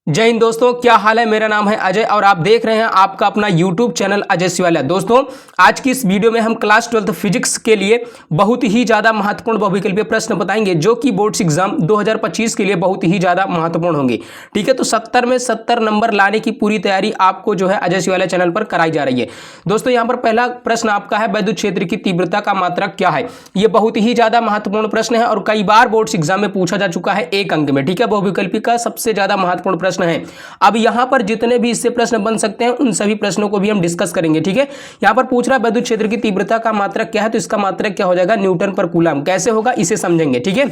जय हिंद दोस्तों, क्या हाल है। मेरा नाम है अजय और आप देख रहे हैं आपका अपना YouTube चैनल अजय शिवालिया। दोस्तों, आज की इस वीडियो में हम क्लास 12 फिजिक्स के लिए बहुत ही ज़्यादा महत्वपूर्ण बहुविकल्पीय प्रश्न बताएंगे जो कि बोर्ड्स एग्जाम 2025 के लिए बहुत ही ज़्यादा महत्वपूर्ण होंगे। ठीक है, तो 70 में 70 नंबर लाने की पूरी तैयारी आपको जो है अजय शिवालिया चैनल पर कराई जा रही है। दोस्तों, यहाँ पर पहला प्रश्न आपका है, वैद्युत क्षेत्र की तीव्रता का मात्रक क्या है। ये बहुत ही ज़्यादा महत्वपूर्ण प्रश्न है और कई बार बोर्ड्स एग्जाम में पूछा जा चुका है 1 अंक में। ठीक है, बहुविकल्पी का सबसे ज़्यादा महत्वपूर्ण प्रश्न है। अब यहां पर जितने भी इससे प्रश्न बन सकते हैं उन सभी प्रश्नों को भी हम डिस्कस करेंगे। ठीक है, यहां पर पूछ रहा है वैद्युत क्षेत्र की तीव्रता का मात्रक क्या है, तो इसका मात्रक क्या हो जाएगा, न्यूटन पर कूलम। कैसे होगा इसे समझेंगे। ठीक है,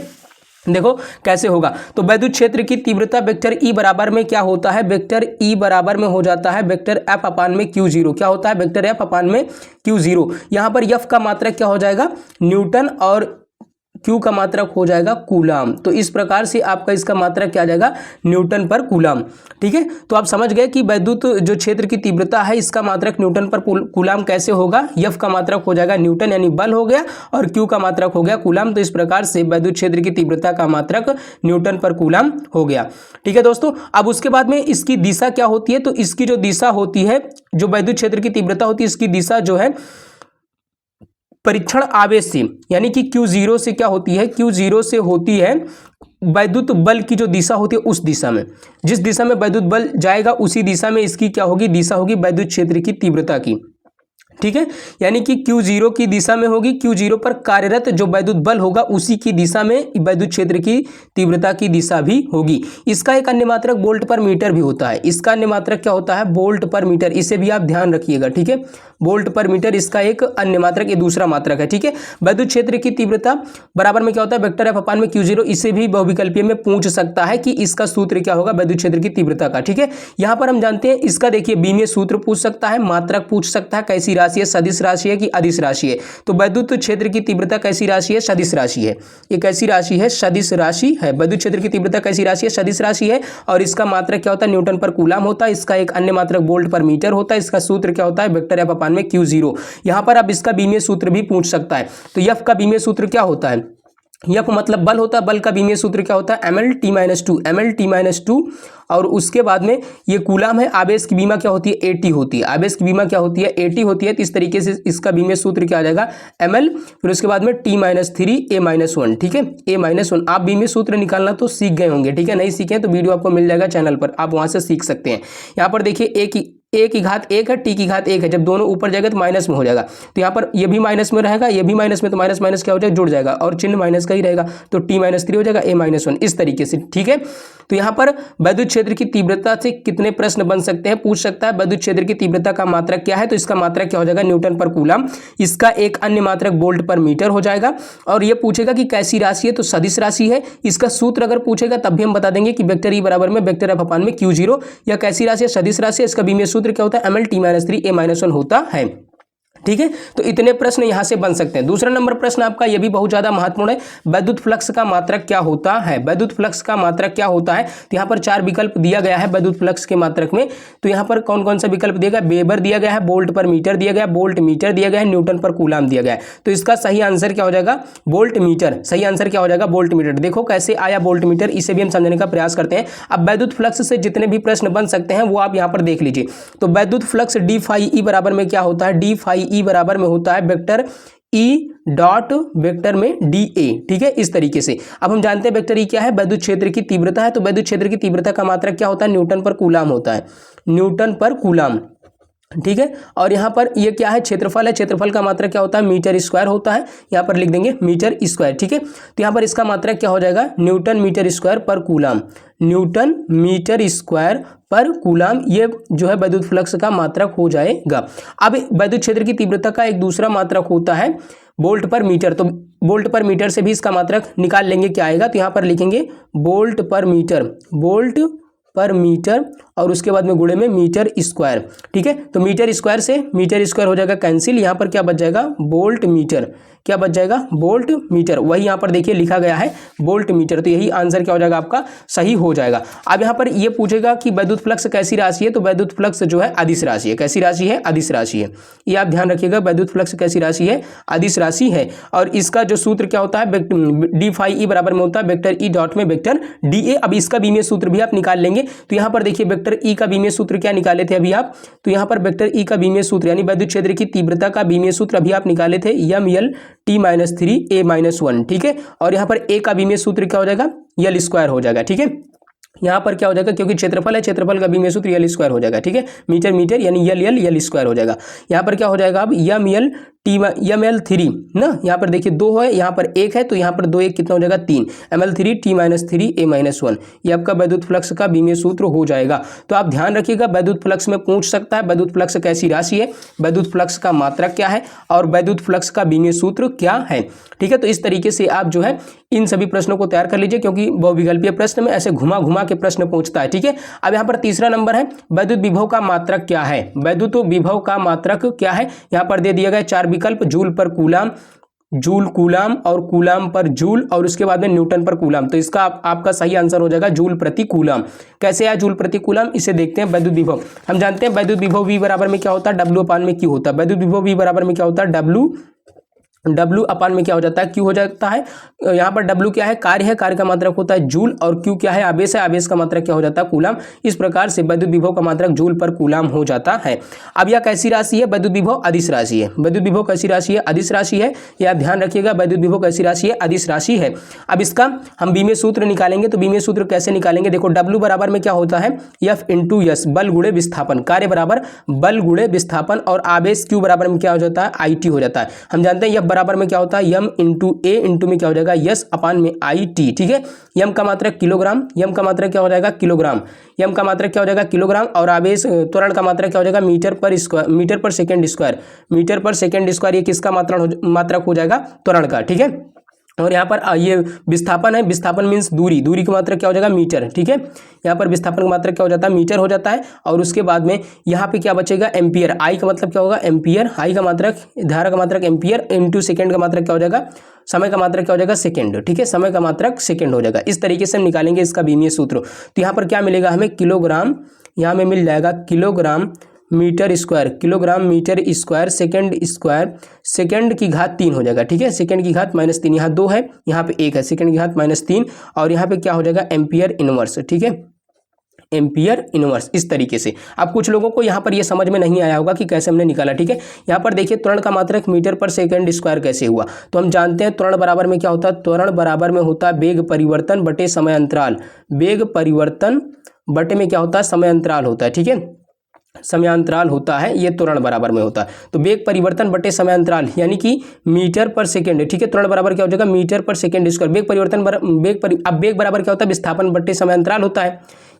देखो कैसे होगा। तो वैद्युत क्षेत्र की तीव्रता वेक्टर ई बराबर में क्या होता है, वेक्टर ई बराबर में हो जाता है वेक्टर एफ अपान में क्यू जीरो। क्या होता है, वेक्टर एफ अपान में क्यू जीरो। यहां पर एफ का मात्रक क्या हो जाएगा, न्यूटन, और Q का मात्रक हो जाएगा कूलम। तो इस प्रकार से आपका इसका मात्रक क्या आ जाएगा, न्यूटन पर कूलम। ठीक है, तो आप समझ गए कि वैद्युत जो क्षेत्र की तीव्रता है इसका मात्रक न्यूटन पर कूलम कैसे होगा। F का मात्रक हो जाएगा न्यूटन यानी बल हो गया, और Q का मात्रक हो गया कूलम। तो इस प्रकार से वैद्युत क्षेत्र की तीव्रता का मात्रक न्यूटन पर कूलम हो गया। ठीक है दोस्तों, अब उसके बाद में इसकी दिशा क्या होती है, तो इसकी जो दिशा होती है, जो वैद्युत क्षेत्र की तीव्रता होती है, इसकी दिशा जो है परीक्षण आवेश से, यानी कि Q0 से क्या होती है, Q0 से होती है वैद्युत बल की जो दिशा होती है उस दिशा में, जिस दिशा में वैद्युत बल जाएगा उसी दिशा में इसकी क्या होगी, दिशा होगी वैद्युत क्षेत्र की तीव्रता की। ठीक है, यानी कि Q0 की दिशा में होगी, Q0 पर कार्यरत जो वैद्युत बल होगा उसी की दिशा में वैद्युत क्षेत्र की तीव्रता की दिशा भी होगी। इसका एक अन्य मात्रक वोल्ट पर मीटर भी होता है। इसका अन्य मात्रक क्या होता है, वोल्ट पर मीटर। इसे भी आप ध्यान रखिएगा। ठीक है, वोल्ट पर मीटर इसका एक अन्य मात्रक, ये दूसरा मात्रक है। ठीक है, वैद्युत क्षेत्र की तीव्रता बराबर में क्या होता है, वेक्टर एफ अपान में Q0। इसे भी बहुविकल्पीय में पूछ सकता है कि इसका सूत्र क्या होगा वैद्युत क्षेत्र की तीव्रता का। ठीक है, यहां पर हम जानते हैं इसका, देखिए बीमीय सूत्र पूछ सकता है, मात्रक पूछ सकता है, कैसी राशि है, सदिश राशि है कि अदिश राशि है। तो वैद्युत क्षेत्र की तीव्रता कैसी राशि है, सदिश राशि है। ये कैसी राशि है, सदिश राशि है। वैद्युत क्षेत्र की तीव्रता कैसी राशि है, सदिश राशि है। और इसका मात्रक क्या होता है, न्यूटन पर कूलम होता है। इसका एक अन्य मात्रक वोल्ट पर मीटर होता है। इसका सूत्र क्या होता है, वेक्टर एफ अपान में Q0। यहां पर अब इसका बीमीय सूत्र भी पूछ सकता है। तो एफ का बीमीय सूत्र क्या होता है, एफ मतलब बल होता है, बल का बीमीय सूत्र क्या होता है, ml_t-2, ml_t-2। और उसके बाद में ये कूलम है, आवेश की बीमा क्या होती है, AT होती है। आवेश की बीमा क्या होती है, AT होती है। तो इस तरीके से इसका बीमीय सूत्र क्या आ जाएगा, ml, फिर उसके बाद में T-3 A-1। ठीक है, A-1। आप बीमीय सूत्र निकालना तो सीख गए होंगे। ठीक है, नहीं सीखे तो वीडियो आपको मिल जाएगा चैनल पर, आप वहां से सीख सकते हैं। यहाँ पर देखिए A की घात 1 है, T की घात 1 है। जब दोनों ऊपर जाएगा तो माइनस में हो जाएगा। तो यहाँ पर ये भी माइनस में रहेगा, ये भी माइनस में, तो माइनस माइनस क्या हो जाएगा, जुड़ जाएगा, और चिन्ह माइनस का ही रहेगा। तो T-3 हो जाएगा, A-1 इस तरीके से। ठीक है, तो यहाँ पर वैद्युत क्षेत्र की तीव्रता से कितने प्रश्न बन सकते हैं, पूछ सकता है वैद्युत क्षेत्र की तीव्रता का मात्रक क्या है, तो इसका मात्रक क्या हो जाएगा, न्यूटन पर कूलम। इसका एक अन्य मात्रक वोल्ट पर मीटर हो जाएगा। और ये पूछेगा कि कैसी राशि है, तो सदिश राशि है। इसका सूत्र अगर पूछेगा तब भी हम बता देंगे कि वेक्टर ई बराबर में वेक्टर एफ अपान में Q0। या कैसी राशि है, सदिश राशि है। इसका बीमीय सूत्र क्या होता है, ml_t-3 A-1 होता है। ठीक है, तो इतने प्रश्न यहां से बन सकते हैं। दूसरा नंबर प्रश्न आपका ये भी बहुत ज्यादा महत्वपूर्ण है, वैद्युत फ्लक्स का मात्रक क्या होता है। वैद्युत फ्लक्स का मात्रक क्या होता है, तो यहाँ पर 4 विकल्प दिया गया है वैद्युत फ्लक्स के मात्रक में। तो यहाँ पर कौन कौन सा विकल्प दिया गया, वेबर दिया गया है, वोल्ट पर मीटर दिया गया है, वोल्ट मीटर दिया गया है, न्यूटन पर कूलम दिया गया है। तो इसका सही आंसर क्या हो जाएगा, वोल्ट मीटर। सही आंसर क्या हो जाएगा, वोल्ट मीटर। देखो कैसे आया वोल्ट मीटर, इसे भी हम समझने का प्रयास करते हैं। अब वैद्युत फ्लक्स से जितने भी प्रश्न बन सकते हैं वो आप यहाँ पर देख लीजिए। तो वैद्युत फ्लक्स d∅e बराबर में क्या होता है, d∅e बराबर में होता है वेक्टर ई डॉट वेक्टर में dA। ठीक है, इस तरीके से। अब हम जानते हैं वेक्टर ई क्या है, वैद्युत क्षेत्र की तीव्रता है। तो वैद्युत क्षेत्र की तीव्रता का मात्रक क्या होता है, न्यूटन पर कूलम होता है, न्यूटन पर कूलम। ठीक है, और यहाँ पर ये क्या है, क्षेत्रफल है। क्षेत्रफल का मात्रक क्या होता है, मीटर स्क्वायर होता है। यहाँ पर लिख देंगे मीटर स्क्वायर। ठीक है, तो यहाँ पर इसका मात्रक क्या हो जाएगा, न्यूटन मीटर स्क्वायर पर कूलम, न्यूटन मीटर स्क्वायर पर कूलम। ये जो है वैद्युत फ्लक्स का मात्रक हो जाएगा। अब वैद्युत क्षेत्र की तीव्रता का एक दूसरा मात्रक होता है वोल्ट पर मीटर। तो वोल्ट पर मीटर से भी इसका मात्रक निकाल लेंगे, क्या आएगा, तो यहाँ पर लिखेंगे वोल्ट पर मीटर, वोल्ट पर मीटर, और उसके बाद में गुणे में मीटर स्क्वायर। ठीक है, तो मीटर स्क्वायर से मीटर स्क्वायर हो जाएगा कैंसिल। यहाँ पर क्या बच जाएगा, वोल्ट मीटर। क्या बच जाएगा, वोल्ट मीटर। वही यहाँ पर देखिए लिखा गया है वोल्ट मीटर, तो यही आंसर क्या हो जाएगा आपका, सही हो जाएगा। अब यहाँ पर ये पूछेगा कि वैद्युत फ्लक्स कैसी राशि है, तो वैद्युत फ्लक्स जो है अदिश राशि है। कैसी राशि है, अदिश राशि है, ये आप ध्यान रखिएगा। वैद्युत फ्लक्स कैसी राशि है, अदिश राशि है। और इसका जो सूत्र क्या होता है, डी फाई ई बराबर में होता है वेक्टर ई डॉट में वेक्टर डी ए। अब इसका बीमीय सूत्र भी आप निकाल लेंगे। तो यहाँ पर देखिए वेक्टर ई का बीमीय सूत्र क्या निकाले थे अभी आप, तो यहाँ पर वेक्टर ई का बीमीय सूत्र यानी वैद्युत क्षेत्र की तीव्रता का बीमीय सूत्र अभी आप निकाले थे यम यल टी माइनस 3 ए माइनस 1, ठीक है। और यहाँ पर ए का बीमीय सूत्र क्या हो जाएगा, यल स्क्वायर हो जाएगा, ठीक है। यहाँ पर क्या हो जाएगा, क्योंकि क्षेत्रफल है, क्षेत्रफल का बीमीय सूत्र यल स्क्वायर हो जाएगा, ठीक है। मीटर मीटर यानी यल यल यल स्क्वायर हो जाएगा। यहाँ पर क्या हो जाएगा अब, यम यल टी एम एल 3 ना, यहाँ पर देखिए 2 है, यहाँ पर 1 है, तो यहाँ पर 2 1 कितना हो जाएगा 3, एम एल 3 टी माइनस 3 ए माइनस 1, ये आपका वैद्युत फ्लक्स का बीमीय सूत्र हो जाएगा। तो आप ध्यान रखिएगा, वैद्युत फ्लक्स में पूछ सकता है वैद्युत फ्लक्स कैसी राशि है, वैद्युत फ्लक्स का मात्रक क्या है और वैद्युत फ्लक्स का बीमीय सूत्र क्या है, ठीक है। तो इस तरीके से आप जो है इन सभी प्रश्नों को तैयार कर लीजिए, क्योंकि बहुविकल्पीय प्रश्न में ऐसे घुमा घुमा के प्रश्न पूछता है, ठीक है। अब यहाँ पर तीसरा नंबर है, वैद्युत विभव का मात्रक क्या है, वैद्युत विभव का मात्रक क्या है। यहाँ पर दे दिया गया 4 विकल्प, जूल पर कूलाम, जूल कूलाम और कूलाम पर जूल और उसके बाद में न्यूटन पर कूलाम। तो इसका आपका सही आंसर हो जाएगा जूल प्रति कूलाम। कैसे आया जूल प्रति कूलाम, इसे देखते हैं। वैद्युत विभव हम जानते हैं, वैद्युत विभव V बराबर में क्या होता है, W अपान में Q होता है। वैद्युत विभव V बराबर में क्या होता है, W अपान में क्या हो जाता है, Q हो जाता है। यहाँ पर W क्या है, कार्य है, कार्य का मात्रक होता है जूल, और Q क्या है, आवेश है, आवेश का मात्रक क्या हो जाता है, कूलाम। इस प्रकार से वैद्युत विभव का मात्रक जूल पर कूलाम हो जाता है। अब यह कैसी राशि है, वैद्युत विभव अदिश राशि है। वैद्युत विभव कैसी राशि है, अदिश राशि है, यह आप ध्यान रखिएगा। वैद्युत विभव कैसी राशि है, अदिश राशि है। अब इसका हम बीमीय सूत्र निकालेंगे, तो बीमीय सूत्र कैसे निकालेंगे, देखो W बराबर में क्या होता है, F इंटू एस, बल गुणे विस्थापन, कार्य बराबर बल गुणे विस्थापन, और आवेश Q बराबर में क्या हो जाता है, IT हो जाता है। हम जानते हैं F बराबर में क्या होता है, यम इंटू ए इंटू में क्या हो जाएगा, यस अपान में आई टी, ठीक है। यम का मात्रक किलोग्राम, यम का मात्रक क्या हो जाएगा, किलोग्राम, यम का मात्रक क्या हो जाएगा, किलोग्राम, और आवेश त्वरण का मात्रक क्या हो जाएगा, मीटर पर स्क्वायर, मीटर पर सेकंड स्क्वायर, मीटर पर सेकंड स्क्वायर, ये किसका मात्रक हो जाएगा, त्वरण का, ठीक है। और यहाँ पर ये विस्थापन है, विस्थापन मीन्स दूरी, दूरी की मात्रा क्या हो जाएगा, मीटर, ठीक है। यहाँ पर विस्थापन का मात्रा क्या हो जाता है, मीटर हो जाता है। और उसके बाद में यहाँ पे क्या बचेगा, एम्पियर, आई का मतलब क्या होगा, एम्पियर, आई का मात्रक, धारा का मात्रक एम्पियर, इंटू सेकेंड का मात्रक क्या हो जाएगा, समय का मात्रक क्या हो जाएगा, सेकेंड, ठीक है। समय का मात्रक सेकेंड हो जाएगा। इस तरीके से हम निकालेंगे इसका बीमीय सूत्र। तो यहाँ पर क्या मिलेगा हमें, किलोग्राम, यहाँ में मिल जाएगा kilogram metre square, kilogram metre square second square, second की घात 3 हो जाएगा, ठीक है। सेकंड की घात -3, यहाँ 2 है, यहाँ पे 1 है, सेकंड की घात -3, और यहाँ पे क्या हो जाएगा, एम्पियर इनवर्स, ठीक है, एम्पियर इनवर्स। इस तरीके से अब कुछ लोगों को यहाँ पर ये समझ में नहीं आया होगा कि कैसे हमने निकाला, ठीक है। यहाँ पर देखिए त्वरण का मात्रक मीटर पर सेकंड स्क्वायर कैसे हुआ, तो हम जानते हैं त्वरण बराबर में क्या होता है, त्वरण बराबर में होता है वेग परिवर्तन बटे समय अंतराल, वेग परिवर्तन बटे में क्या होता है, समय अंतराल होता है, ठीक है, समयांतराल होता है, ये त्वरण बराबर में होता है। तो वेग परिवर्तन बटे समयांतराल यानी कि मीटर पर सेकंड, ठीक है। त्वरण बराबर क्या हो जाएगा, मीटर पर सेकंड स्क्वायर, वेग परिवर्तन अब वेग बराबर क्या होता है, विस्थापन बटे समयांतराल होता है।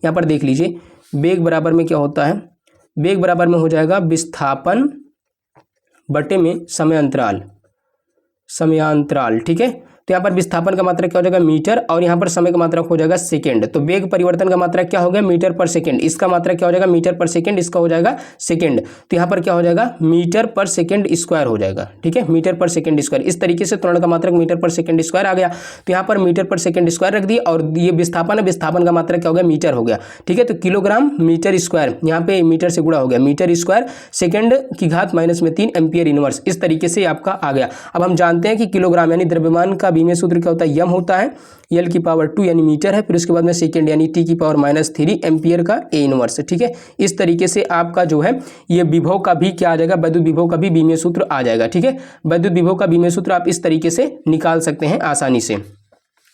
यहाँ पर देख लीजिए, वेग बराबर में क्या होता है, वेग बराबर में हो जाएगा विस्थापन बटे में समयांतराल, समयांतराल, ठीक है। तो यहाँ पर विस्थापन का मात्रक क्या हो जाएगा, मीटर, और यहाँ पर समय का मात्रक हो जाएगा सेकंड। तो वेग परिवर्तन का मात्रक क्या हो गया, मीटर पर सेकंड, इसका मात्रक क्या हो जाएगा, मीटर पर सेकंड, इसका हो जाएगा सेकंड। तो यहाँ पर क्या हो जाएगा, मीटर पर सेकंड स्क्वायर हो जाएगा, ठीक है, मीटर पर सेकंड स्क्वायर। इस तरीके से त्वरण का मात्रक मीटर पर सेकंड स्क्वायर आ गया। तो यहाँ पर मीटर पर सेकंड स्क्वायर रख दिया, और ये विस्थापन है, विस्थापन का मात्रक क्या हो गया, मीटर हो गया, ठीक है। तो किलोग्राम मीटर स्क्वायर, यहाँ पे मीटर से गुणा हो गया, मीटर स्क्वायर सेकंड की घात -3 एम्पियर इनवर्स। इस तरीके से आपका आ गया। अब हम जानते हैं कि किलोग्राम यानी द्रव्यमान का बीमीय सूत्र क्या होता है, यम होता है, एल की पावर 2 यानी मीटर है, फिर उसके बाद में सेकंड यानी टी की पावर -3 एम्पियर का ए इनवर्स, ठीक है। इस तरीके से आपका जो है ये विभव का भी क्या आ जाएगा, वैद्युत विभव का भी बीमीय सूत्र आ जाएगा, ठीक है। वैद्युत विभव का बीमीय सूत्र आप इस तरीके से निकाल सकते हैं आसानी से,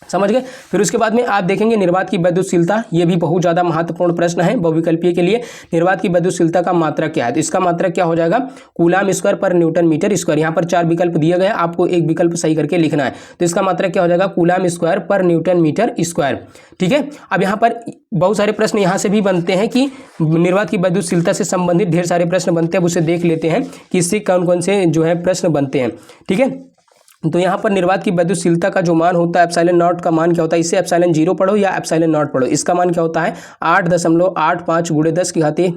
समझ गए। फिर उसके बाद में आप देखेंगे निर्वात की वैद्युतशीलता, ये भी बहुत ज़्यादा महत्वपूर्ण प्रश्न है बहुविकल्पीय के लिए। निर्वात की वैद्युतशीलता का मात्रक क्या है, तो इसका मात्रक क्या हो जाएगा, कूलाम स्क्वायर पर न्यूटन मीटर स्क्वायर। यहाँ पर 4 विकल्प दिए गए, आपको एक विकल्प सही करके लिखना है। तो इसका मात्रक क्या हो जाएगा, कूलाम स्क्वायर पर न्यूटन मीटर स्क्वायर, ठीक है। अब यहाँ पर बहुत सारे प्रश्न यहाँ से भी बनते हैं कि निर्वात की वैद्युतशीलता से संबंधित ढेर सारे प्रश्न बनते हैं, उसे देख लेते हैं कि इससे कौन कौन से जो है प्रश्न बनते हैं, ठीक है। तो यहाँ पर निर्वात की वैद्युतशीलता का जो मान होता है, एप्सिलॉन नॉट का मान क्या होता है, इससे एप्सिलॉन 0 पढ़ो या एप्सिलॉन नॉट पढ़ो, इसका मान क्या होता है 8.85 ×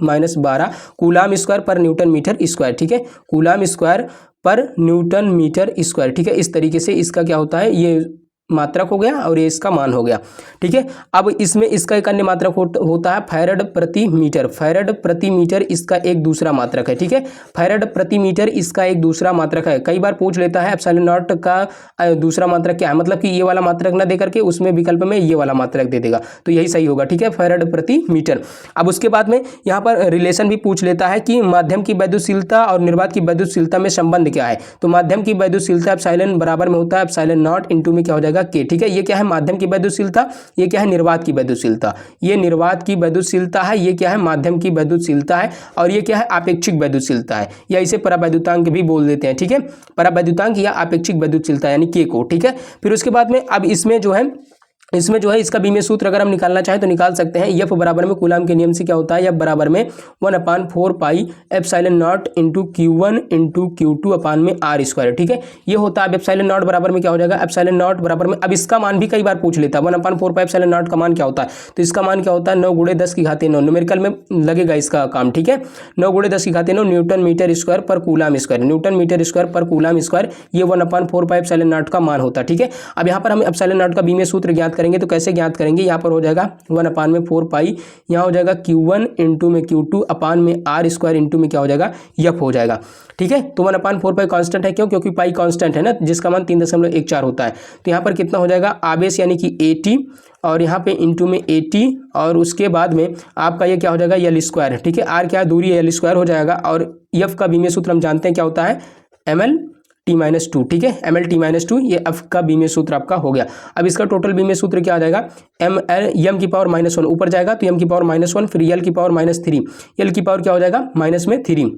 10⁻12 कूलाम स्क्वायर पर न्यूटन मीटर स्क्वायर, ठीक है। कूलाम स्क्वायर पर न्यूटन मीटर स्क्वायर। ठीक है, इस तरीके से इसका क्या होता है, ये मात्रक हो गया और ये इसका मान हो गया। ठीक है, अब इसमें इसका एक अन्य मात्रक होता है फैरड प्रति मीटर। फैरड प्रति मीटर इसका एक दूसरा मात्रक है। ठीक है, फैरड प्रति मीटर इसका एक दूसरा मात्रक है। कई बार पूछ लेता है एप्सिलॉन नॉट का दूसरा मात्रक क्या है, मतलब कि ये वाला मात्रक ना दे करके उसमें विकल्प में ये वाला मात्रक दे देगा, तो यही सही होगा। ठीक है, फैरड प्रति मीटर। अब उसके बाद में यहाँ पर रिलेशन भी पूछ लेता है कि माध्यम की वैद्युतशीलता और निर्वात की वैद्युतशीलता में संबंध क्या है। तो माध्यम की वैद्युतशीलता एप्सिलॉन बराबर में होता है एप्सिलॉन नॉट इंटू में क्या हो जाएगा के। ठीक है, ये क्या है, माध्यम की वैद्युतशीलता, ये क्या है, निर्वात की वैद्युतशीलता। ये निर्वात की वैद्युतशीलता है, ये क्या है, माध्यम की वैद्युतशीलता है, और ये क्या है, आपेक्षिक वैद्युतशीलता है, या इसे परावैद्युतांक भी बोल देते हैं। ठीक है, परावैद्युतांक या आपेक्षिक वैद्युतशीलता यानी के को। ठीक है, फिर उसके बाद में अब इसमें जो है इसका बीमीय सूत्र अगर हम निकालना चाहें तो निकाल सकते हैं। एफ बराबर में कूलाम के नियम से क्या होता है, एफ बराबर में 1/4 pi epsilon not into Q1 into Q2 अपान में R स्क्वायर। ठीक है, ये होता है एप्सिलॉन नॉट बराबर में क्या हो जाएगा, एप्सिलॉन नॉट बराबर में, अब इसका मान भी कई बार पूछ लेता है 1/4 पाई एप्सिलॉन नॉट का मान क्या होता है, तो इसका मान क्या होता है 9 × 10⁻9। न्यूमेरिकल में लगेगा इसका काम। ठीक है, 9 × 10⁻9 न्यूटन मीटर स्क्वायर पर coulomb square, newton metre square पर कूलाम स्क्वायर, ये 1/4 पाई एप्सिलॉन नॉट का मान होता है। ठीक है, अब यहाँ पर हम एप्सिलॉन नॉट का बीमीय सूत्र ज्ञात करेंगे, तो कैसे ज्ञात करेंगे, यहाँ पर हो जाएगा 1/4 पाई, यहाँ हो जाएगा Q1 इंटू में Q2 अपान में R स्क्वायर इंटू में क्या हो जाएगा, एफ हो जाएगा। ठीक है, तो 1/4 पाई कांस्टेंट है, क्यों, क्योंकि पाई कांस्टेंट है ना, जिसका मान 3.14 होता है। तो यहाँ पर कितना हो जाएगा, आवेश यानी कि 80 और यहाँ पे इंटू में 80 और उसके बाद में आपका ये क्या हो जाएगा, एल स्क्वायर। ठीक है, आर क्या दूरी है, एल स्क्वायर हो जाएगा, और एफ का बीमीय सूत्र हम जानते हैं क्या होता है, ml/t-2। ठीक है, ml/t-2, ये एफ का बीमीय सूत्र आपका हो गया। अब इसका टोटल बीमीय सूत्र क्या आ जाएगा, m की पावर -1 ऊपर जाएगा तो m की पावर -1, फिर l की पावर -3, l की पावर क्या हो जाएगा -3,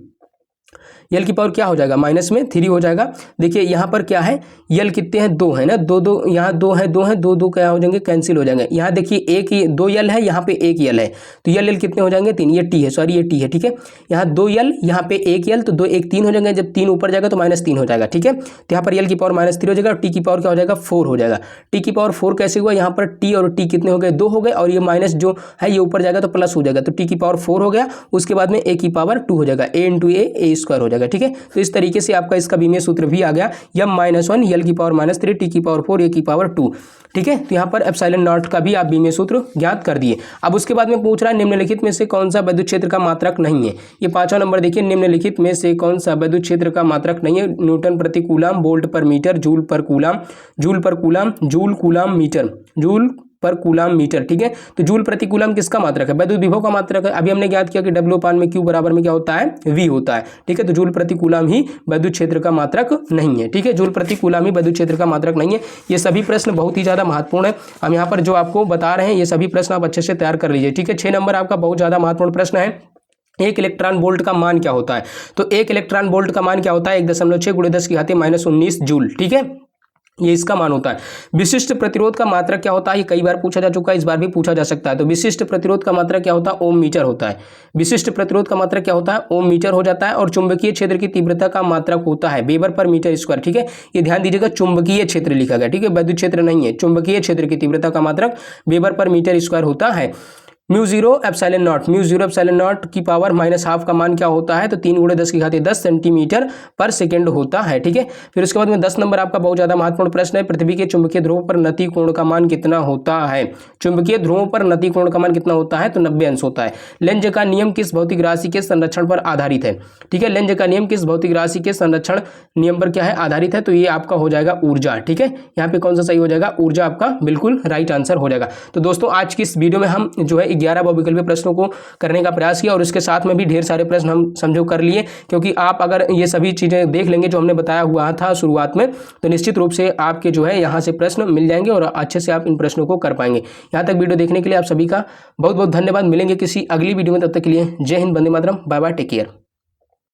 यल की पावर क्या हो जाएगा, -3 हो जाएगा। देखिए यहाँ पर क्या है, यल कितने हैं, 2 है ना, 2 यहाँ 2 है, 2 क्या हो जाएंगे, कैंसिल हो जाएंगे। यहाँ देखिए एक 2 यल है, यहाँ पे 1 यल है, तो यल कितने हो जाएंगे, 3, ये टी है, सॉरी ये टी है। ठीक है, यहाँ 2 यल, यहाँ पे 1 यल, तो 2 1 3 हो जाएंगे, जब 3 ऊपर जाएगा तो -3 हो जाएगा। ठीक है, तो यहाँ पर यल की पावर -3 हो जाएगा, और टी की पावर क्या हो जाएगा, 4 हो जाएगा। टी की पावर 4 कैसे हुआ, यहाँ पर टी और टी कितने हो गए, 2 हो गए, और ये माइनस जो है ये ऊपर जाएगा तो प्लस हो जाएगा, तो टी की पावर 4 हो गया, उसके बाद में ए की पावर 2 हो जाएगा, a इंटू ए स्क्वायर हो जाएगा। ठीक है, तो इस तरीके से आपका इसका बीमीय सूत्र भी आ गया, m-1 यल की पावर -3 टी की पावर 4 ए की पावर 2। ठीक है, तो यहाँ पर एप्सिलॉन नॉट का भी आप बीमीय सूत्र ज्ञात कर दिए। अब उसके बाद में पूछ रहा है निम्नलिखित में से कौन सा विद्युत क्षेत्र का मात्रक नहीं है। ये 5वां नंबर देखिए, निम्नलिखित में से कौन सा विद्युत क्षेत्र का मात्रक नहीं है, न्यूटन प्रति कूलाम, वोल्ट पर मीटर, जूल पर कूलाम, जूल पर coulomb, joule coulomb metre, joule पर कूलाम मीटर। ठीक है, तो जूल प्रति कूलाम किसका मात्रक है, वैद्युत विभव का मात्रक है। अभी हमने ज्ञात किया कि W/Q बराबर में क्या होता है, V होता है। ठीक है, तो जूल प्रति कूलाम ही विद्युत क्षेत्र का मात्रक नहीं है। ठीक है, जूल प्रति कूलाम ही विद्युत क्षेत्र का मात्रक नहीं है। ये सभी प्रश्न बहुत ही ज्यादा महत्वपूर्ण है, हम यहाँ पर जो आपको बता रहे हैं ये सभी प्रश्न आप अच्छे से तैयार कर लीजिए। ठीक है, 6 नंबर आपका बहुत ज्यादा महत्वपूर्ण प्रश्न है, एक इलेक्ट्रॉन वोल्ट का मान क्या होता है। तो एक इलेक्ट्रॉन वोल्ट का मान क्या होता है, 1.6 × 10⁻19 जूल। ठीक है, ये इसका मान होता है। विशिष्ट प्रतिरोध का मात्रक क्या होता है, ये कई बार पूछा जा चुका है, इस बार भी पूछा जा सकता है। तो विशिष्ट प्रतिरोध का मात्रक क्या होता है, ओम मीटर होता है। विशिष्ट प्रतिरोध का मात्रक क्या होता है, ओम मीटर हो जाता है। और चुंबकीय क्षेत्र की तीव्रता का मात्रक होता है वेबर पर मीटर स्क्वायर। ठीक है, ये ध्यान दीजिएगा, चुंबकीय क्षेत्र लिखा गया, ठीक है, विद्युत क्षेत्र नहीं है। चुंबकीय क्षेत्र की तीव्रता का मात्रक वेबर पर मीटर स्क्वायर होता है। μ0 एप्सिलॉन नॉट की पावर -½ का मान क्या होता है, तो 3 × 10⁻10 सेंटीमीटर पर सेकंड होता है। ठीक है, फिर उसके बाद में 10 नंबर आपका बहुत ज्यादा महत्वपूर्ण प्रश्न है, पृथ्वी के चुंबकीय ध्रुवों पर नति कोण का मान कितना होता है। चुंबकीय ध्रुवों पर नति कोण का मान कितना होता है, तो 90 अंश होता है। लेंज का नियम किस भौतिक राशि के संरक्षण पर आधारित है। ठीक है, लेंज का नियम किस भौतिक राशि के संरक्षण नियम पर क्या है, आधारित है, तो ये आपका हो जाएगा ऊर्जा। ठीक है, यहाँ पे कौन सा सही हो जाएगा, ऊर्जा आपका बिल्कुल राइट आंसर हो जाएगा। तो दोस्तों आज की इस वीडियो में हम जो है 11 बहुविकल्पीय प्रश्नों को करने का प्रयास किया, और इसके साथ में भी ढेर सारे प्रश्न हम समझो कर लिए, क्योंकि आप अगर ये सभी चीजें देख लेंगे जो हमने बताया हुआ था शुरुआत में, तो निश्चित रूप से आपके जो है यहाँ से प्रश्न मिल जाएंगे और अच्छे से आप इन प्रश्नों को कर पाएंगे। यहाँ तक वीडियो देखने के लिए आप सभी का बहुत बहुत धन्यवाद। मिलेंगे किसी अगली वीडियो में, तब तक के लिए जय Hind, Vande Mataram, bye bye, take care.